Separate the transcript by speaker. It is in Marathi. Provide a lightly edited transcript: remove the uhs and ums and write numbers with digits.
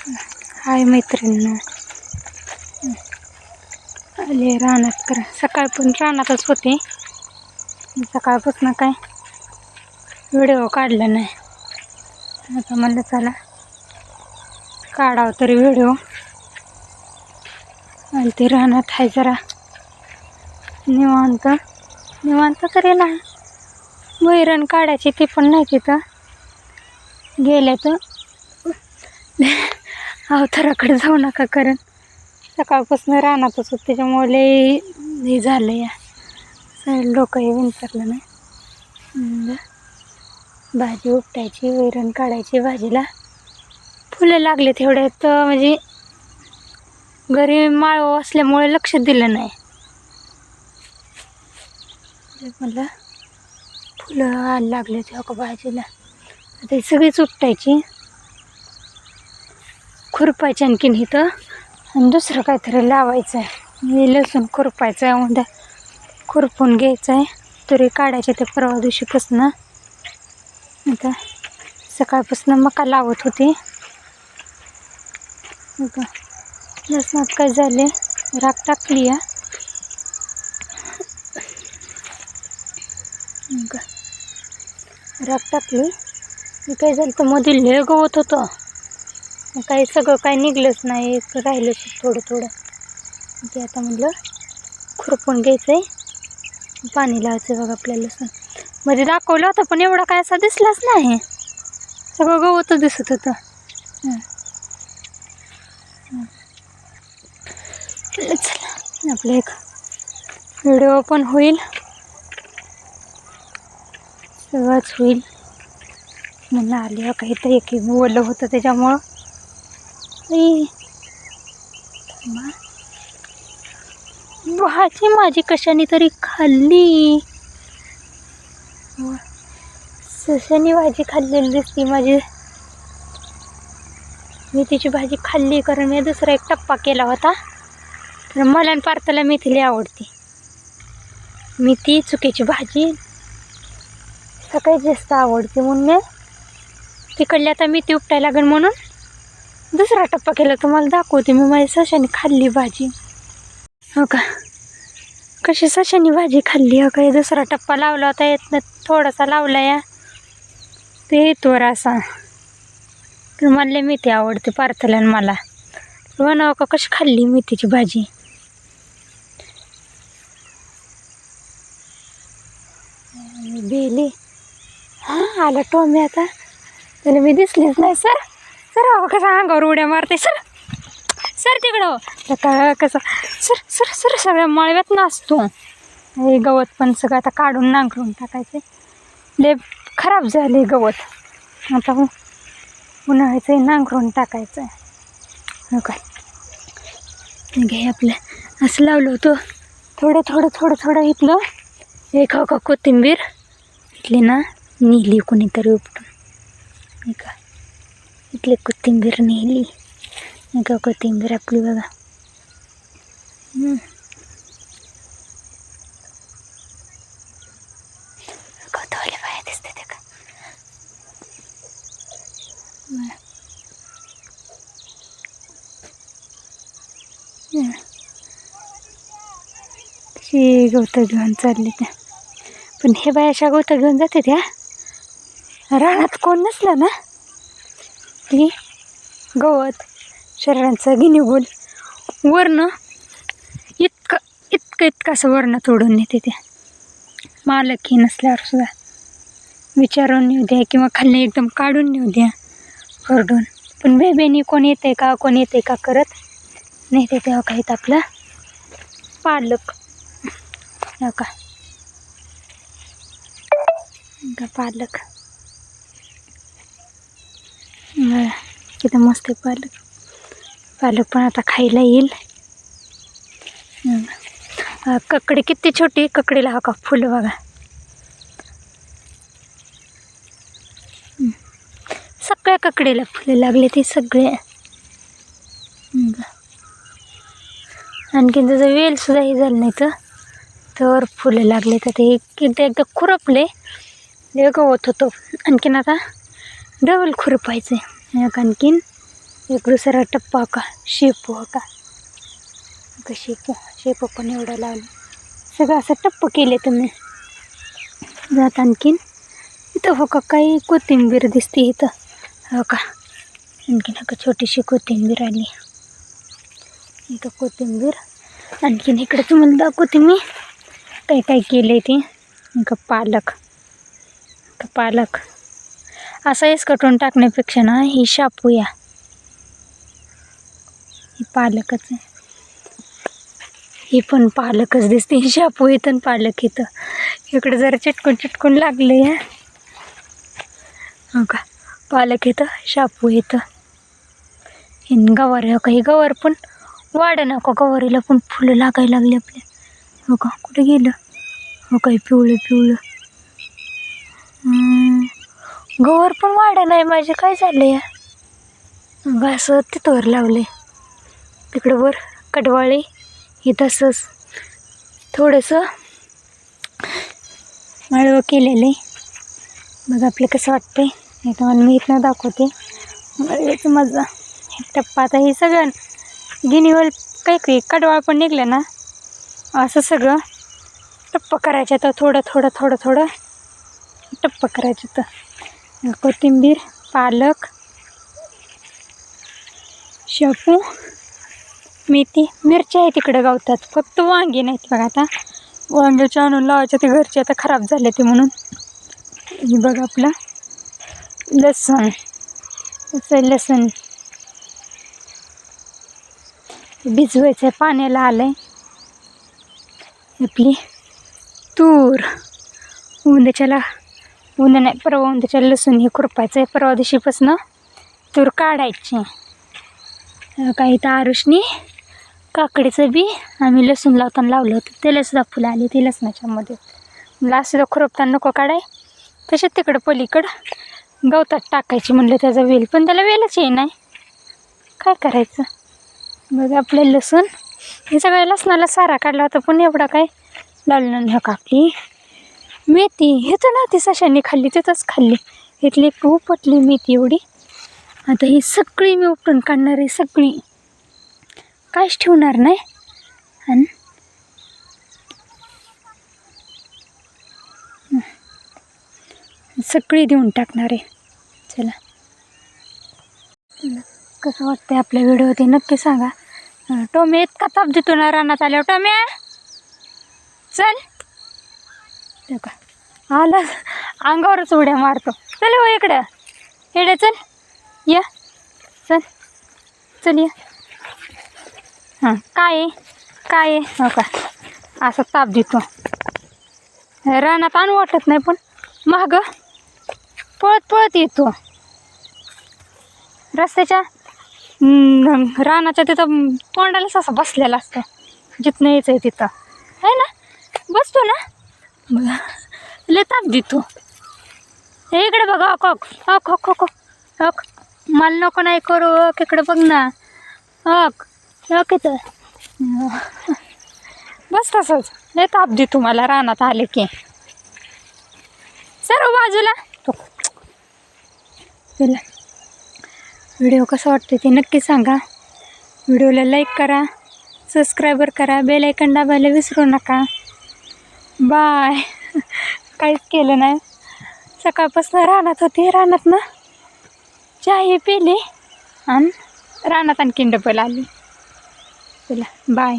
Speaker 1: हाय मैत्रिणींनो, आले रानात करा. सकाळ पण रानातच होते. सकाळपासून काय व्हिडिओ काढला नाही. आता म्हणलं चला काढावं तरी व्हिडिओ. आणि ते रानात आहे जरा निवांत निवांत तरी नाही. वैरण काढायची ती पण नाही तिथं गेल्या तर अवताराकडे जाऊ नका, कारण सकाळपासून रानातच होत त्याच्यामुळे लई झालं या लोक हे विचारलं नाही. भाजी उपटायची, वैरण काढायची, भाजीला फुलं लागले तेवढ्यात. म्हणजे घरी माळव असल्यामुळे लक्ष दिलं नाही. मला फुलं लागले तेव्हा भाजीला आता सगळीच उपटायची, खुरपायची आणखीन इथं. आणि दुसरं काहीतरी लावायचं आहे. लसूण खुरपायचं आहे, उद्या खुरपून घ्यायचं आहे. तरी काढायचे ते परवा दिवशीपासून. आता सकाळपासून मका लावत होती. लसणात काय झाले, राख टाकली या. राख टाकली काय झालं तर मध्ये लय गवत होतं. काही सगळं काही निघलंच नाही, राहिलंच थोडं थोडं. ते आता म्हटलं खुरपून घ्यायचं आहे, पाणी लावायचं. बघा आपल्या लसूण मध्ये दाखवलं होतं पण एवढा काय असा दिसलाच नाही. सगळं गवतच दिसत होतं. चला आपलं एक व्हिडिओ पण होईल, सगळंच होईल. म्हणून आली काही तर एक बोललं होतं त्याच्यामुळं. भाजी माझी कशाने तरी खाल्ली, सशानी भाजी खाल्लेली दिसती माझी. मेथीची भाजी खाल्ली कारण मी दुसरा एक टप्पा केला होता. तर मला आणि पार्थला मेथी लई आवडते. मेथी चुक्याची भाजी सगळ्यात जास्त आवडते, म्हणून मी तिकडली आता मेथी उपटायला लागेल म्हणून दुसरा टप्पा केला. तुम्हाला दाखवते मी माझी सशाने खाल्ली भाजी. हो का, कशी सशानी भाजी खाल्ली. हो का, दुसरा टप्पा लावला होता, येत थोडासा लावला या ते येतोवर असा. तर मला मेथी आवडते पार्थला आणि मला. म्हणावं का कशी खाल्ली मेथीची भाजी. बेली हां आला टोमी. आता त्याला मी दिसलीच नाही. सर सर कसा अंगावर उड्या मारते. सर सर तिकडं का कसं सर सर सर सगळ्या मळव्यात नाचतो. हे गवत पण सगळं आता काढून नांगरून टाकायचे. लय खराब झाले गवत. आता उन्हाळ्याचं नांगरून टाकायचं. हो काय घे आपलं असं लावलं होतं. थोडं थोडं थोडं थोडं इथलं एक हो का कोथिंबीर इथली ना नेली कोणीतरी उपटून. का इथली कोथिंबीर नेली. का कोथिंबीर आपली बघा. गवतवाले बाया दिसते ते का. तशी गवतं घेऊन चालली त्या. पण हे बाया अशा गवतं घेऊन जाते त्या रानात कोण नसलं ना की गवत शरीरांचं गिनीगोल वरनं इतकं इतकं इतकं असं वरनं तोडून नेते त्या. मालकी नसल्यावर सुद्धा विचारून नेऊ द्या किंवा खाल्ली एकदम काढून नेऊ द्या ओरडून. पण बेबीनी कोण येते का करत नेते. तेव्हा काहीत आपला पालक. हो का पालक किती मस्त पालक. पालक पण आता खायला येईल. ककडी किती छोटी ककडीला. हो का फुलं बघा. सगळ्या ककडीला फुलं लागले ते सगळे. आणखीन त्याचं वेल सुद्धा हे झालं नाही तर फुलं लागले. तर ते एकदा खुरपले गवत होतं. आणखीन आता डबल खुरपायचं. आणखीन एक दुसरा टप्पा का शेपू का शेपू पण एवढं लावलं सगळं असं टप्प केले तुम्ही जात आणखीन इथं हो का काही कोथिंबीर दिसते इथं हो का आणखीन का छोटीशी कोथिंबीर आली इथं कोथिंबीर आणखीन इकडे तुम्हाला दाखवते मी काय काय केलं ते का पालक असं इसकटून टाकण्यापेक्षा ना ही शापूया ही पालकच आहे ही पण पालकच दिसते ही शापू इथं पालक इथं इकडे जरा चिटकून लागले या हो का पालक इथं शापू इथं ही गवार हो का ही गवार पण वाढ ना का गवारीला पण फुलं लागायला लागले आपल्या हो का कुठे गेलं हो काही पिवळं गवार पण वाढ नाही माझे काय झालं या असं तिथवर लावले तिकडं वर कडवाळी हे तसंच थोडंसं माळवं केलेलं आहे बघा आपलं कसं वाटतंय हे तुम्हाला मी इथनं दाखवते याच मजा टप्पा आता हे सगळं गिनीवर काही कडवाळ पण निघलं ना असं सगळं टप्प करायचं तर थोडं टप्प करायचं तर कोथिंबीर पालक शेपू मेथी मिरच्या आहे तिकडे गावतात फक्त वांगी नाहीत बघा आता वांग्याचे आणून लावायचे ते घरचे आता खराब झाले ते म्हणून हे बघा आपलं लसूण भिजवायचं पाण्याला आलंय आपली तूर उद्या नाही परवा उद्याच्या लसूण हे खुरपायचं आहे परवा दिवशीपासून तूर काढायची काही तर आरुषनी काकडीचं बी आम्ही लसूण लावताना लावलं होतं त्याला सुद्धा फुलं आली ती लसणाच्यामध्ये मला सुद्धा खुरपताना नको काढाय तसेच तिकडं पलीकडं गवतात टाकायची म्हणलं त्याचा वेल पण त्याला वेलच आहे नाही काय करायचं बघा आपलं लसूण हे सगळ्या लसणाला सारा काढला होता पण एवढा काय लावलं नाही का आपली मेथी हे तर ना ती सशांनी खाल्ली तिथंच खाल्ली इथली उपटली मेथी एवढी आता ही सगळी मी उपटून काढणार आहे सगळी काहीच ठेवणार नाही आणि सगळी देऊन टाकणार आहे चला कसं वाटतंय आपल्या व्हिडिओ ते नक्की सांगा टोमे इतका ताप देतो ना रानात आल्यावर टोम्या चल का आला अंगावरच उड्या मारतो चल हो इकडं इकडे चल या चल या हां काय आहे हो का असं ताप देतो रानात आणू वाटत नाही पण मागं पळत येतो रस्त्याच्या रानाच्या तिथं तोंडालाच असं बसलेला असतं जिथनं यायचं आहे तिथं आहे ना बसतो ना बघा लय ताप देतो हे इकडे बघा हक मला नको नाही करू इकडे बघ ना हक इथं बस तसंच लय ताप देतो मला रानात आले की सर्व बाजूला चला व्हिडिओ कसा वाटतो ते नक्की सांगा व्हिडिओला लाईक करा सबस्क्राईबर करा बेल आयकॉन दाबायला विसरू नका बाय काहीच केलं नाही सकाळपासून रानात होते रानात ना चहा पिली आणि रानात आणखीन डबल आली चला बाय